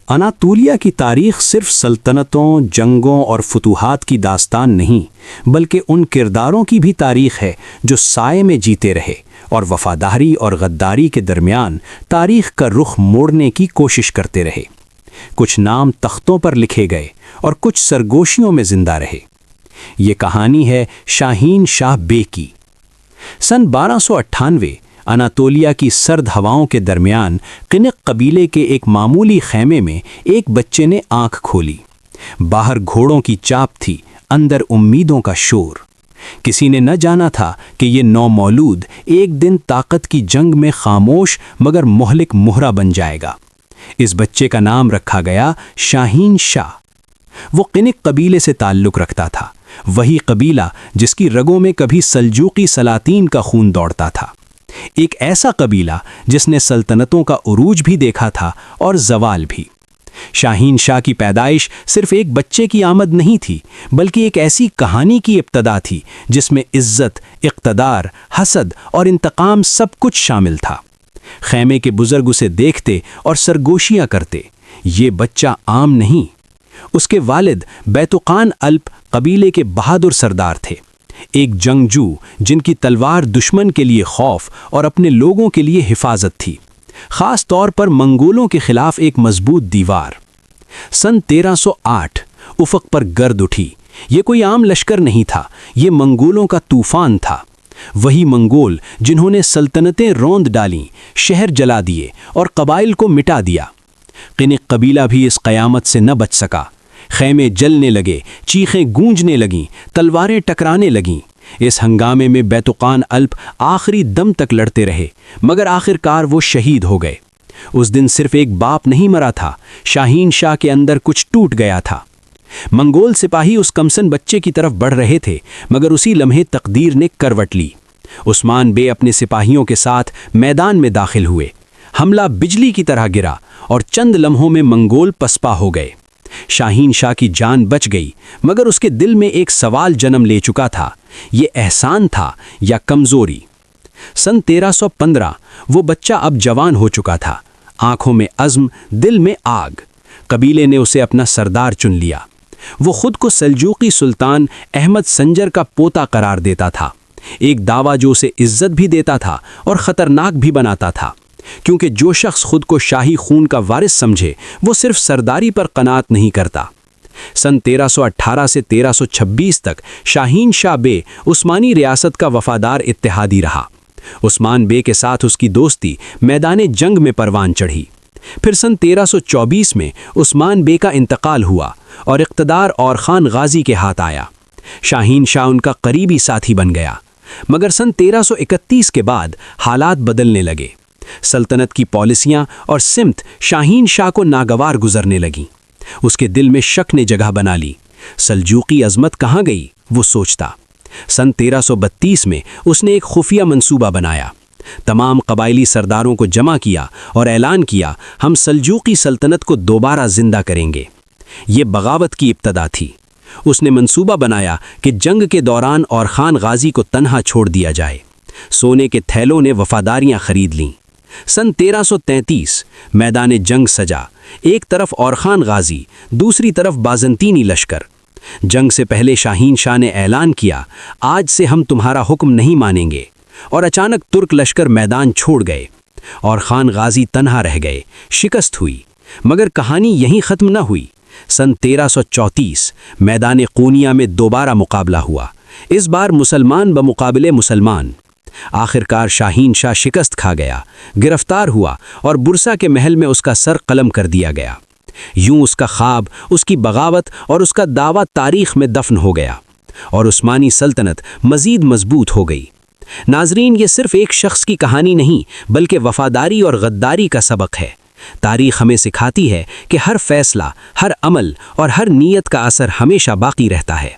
Anatolia کی تاریخ صرف سلطنتوں، جنگوں اور فتوحات کی داستان نہیں، بلکہ ان کرداروں کی بھی تاریخ ہے جو سائے میں جیتے رہے اور وفاداری اور غداری کے درمیان تاریخ کا رخ موڑنے کی کوشش کرتے رہے۔ کچھ نام تختوں پر لکھے گئے اور کچھ سرگوشیوں میں زندہ رہے۔ یہ کہانی ہے شاہین شاہ بے کی۔ سن 1298 اناطولیہ کی سرد ہواؤں کے درمیان قنق قبیلے کے ایک معمولی خیمے میں ایک بچے نے آنکھ کھولی۔ باہر گھوڑوں کی چاپ تھی، اندر امیدوں کا شور۔ کسی نے نہ جانا تھا کہ یہ نومولود ایک دن طاقت کی جنگ میں خاموش مگر مہلک مہرہ بن جائے گا۔ اس بچے کا نام رکھا گیا شاہین شاہ۔ وہ قنق قبیلے سے تعلق رکھتا تھا، وہی قبیلہ جس کی رگوں میں کبھی سلجوقی سلاطین کا خون دوڑتا تھا۔ ایک ایسا قبیلہ جس نے سلطنتوں کا عروج بھی دیکھا تھا اور زوال بھی۔ شاہین شاہ کی پیدائش صرف ایک بچے کی آمد نہیں تھی، بلکہ ایک ایسی کہانی کی ابتدا تھی جس میں عزت، اقتدار، حسد اور انتقام سب کچھ شامل تھا۔ خیمے کے بزرگ اسے دیکھتے اور سرگوشیاں کرتے، یہ بچہ عام نہیں۔ اس کے والد بیتوقان الپ قبیلے کے بہادر سردار تھے، ایک جنگجو جن کی تلوار دشمن کے لیے خوف اور اپنے لوگوں کے لیے حفاظت تھی، خاص طور پر منگولوں کے خلاف ایک مضبوط دیوار۔ سن 1308 افق پر گرد اٹھی۔ یہ کوئی عام لشکر نہیں تھا، یہ منگولوں کا طوفان تھا۔ وہی منگول جنہوں نے سلطنتیں روند ڈالیں، شہر جلا دیے اور قبائل کو مٹا دیا۔ قنق قبیلہ بھی اس قیامت سے نہ بچ سکا۔ خیمے جلنے لگے، چیخیں گونجنے لگیں، تلواریں ٹکرانے لگیں۔ اس ہنگامے میں بیتوقان الپ آخری دم تک لڑتے رہے، مگر آخرکار وہ شہید ہو گئے۔ اس دن صرف ایک باپ نہیں مرا تھا، شاہین شاہ کے اندر کچھ ٹوٹ گیا تھا۔ منگول سپاہی اس کمسن بچے کی طرف بڑھ رہے تھے، مگر اسی لمحے تقدیر نے کروٹ لی۔ عثمان بے اپنے سپاہیوں کے ساتھ میدان میں داخل ہوئے۔ حملہ بجلی کی طرح گرا اور چند لمحوں میں منگول پسپا ہو گئے۔ شاہین شاہ کی جان بچ گئی، مگر اس کے دل میں ایک سوال جنم لے چکا تھا، یہ احسان تھا یا کمزوری؟ سن 1315 وہ بچہ اب جوان ہو چکا تھا، آنکھوں میں عزم، دل میں آگ۔ قبیلے نے اسے اپنا سردار چن لیا۔ وہ خود کو سلجوقی سلطان احمد سنجر کا پوتا قرار دیتا تھا، ایک دعویٰ جو اسے عزت بھی دیتا تھا اور خطرناک بھی بناتا تھا، کیونکہ جو شخص خود کو شاہی خون کا وارث سمجھے وہ صرف سرداری پر قناعت نہیں کرتا۔ سن 1318 سے 1326 تک شاہین شاہ بے عثمانی ریاست کا وفادار اتحادی رہا۔ عثمان بے کے ساتھ اس کی دوستی میدان جنگ میں پروان چڑھی۔ پھر سن 1324 میں عثمان بے کا انتقال ہوا اور اقتدار اور خان غازی کے ہاتھ آیا۔ شاہین شاہ ان کا قریبی ساتھی بن گیا، مگر سن 1331 کے بعد حالات بدلنے لگے۔ سلطنت کی پالیسیاں اور سمت شاہین شاہ کو ناگوار گزرنے لگیں۔ اس کے دل میں شک نے جگہ بنا لی۔ سلجوقی عظمت کہاں گئی؟ وہ سوچتا۔ سن 1332 میں اس نے ایک خفیہ منصوبہ بنایا، تمام قبائلی سرداروں کو جمع کیا اور اعلان کیا، ہم سلجوقی سلطنت کو دوبارہ زندہ کریں گے۔ یہ بغاوت کی ابتدا تھی۔ اس نے منصوبہ بنایا کہ جنگ کے دوران اور خان غازی کو تنہا چھوڑ دیا جائے۔ سونے کے تھیلوں نے وفاداریاں خرید لیں۔ سن 1333 میدان جنگ سجا، ایک طرف اور خان غازی، دوسری طرف بازنطینی لشکر۔ جنگ سے پہلے شاہین شاہ نے اعلان کیا، آج سے ہم تمہارا حکم نہیں مانیں گے، اور اچانک ترک لشکر میدان چھوڑ گئے اور خان غازی تنہا رہ گئے، شکست ہوئی۔ مگر کہانی یہیں ختم نہ ہوئی۔ سن 1334 میدان قونیہ میں دوبارہ مقابلہ ہوا، اس بار مسلمان بمقابلے مسلمان۔ آخرکار شاہین شاہ شکست کھا گیا، گرفتار ہوا اور برسا کے محل میں اس کا سر قلم کر دیا گیا۔ یوں اس کا خواب، اس کی بغاوت اور اس کا دعویٰ تاریخ میں دفن ہو گیا، اور عثمانی سلطنت مزید مضبوط ہو گئی۔ ناظرین، یہ صرف ایک شخص کی کہانی نہیں، بلکہ وفاداری اور غداری کا سبق ہے۔ تاریخ ہمیں سکھاتی ہے کہ ہر فیصلہ، ہر عمل اور ہر نیت کا اثر ہمیشہ باقی رہتا ہے۔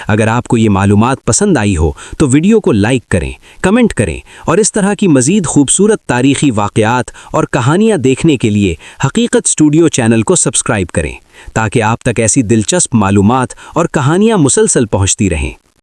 اگر آپ کو یہ معلومات پسند آئی ہو تو ویڈیو کو لائک کریں، کمنٹ کریں، اور اس طرح کی مزید خوبصورت تاریخی واقعات اور کہانیاں دیکھنے کے لیے حقیقت اسٹوڈیو چینل کو سبسکرائب کریں، تاکہ آپ تک ایسی دلچسپ معلومات اور کہانیاں مسلسل پہنچتی رہیں۔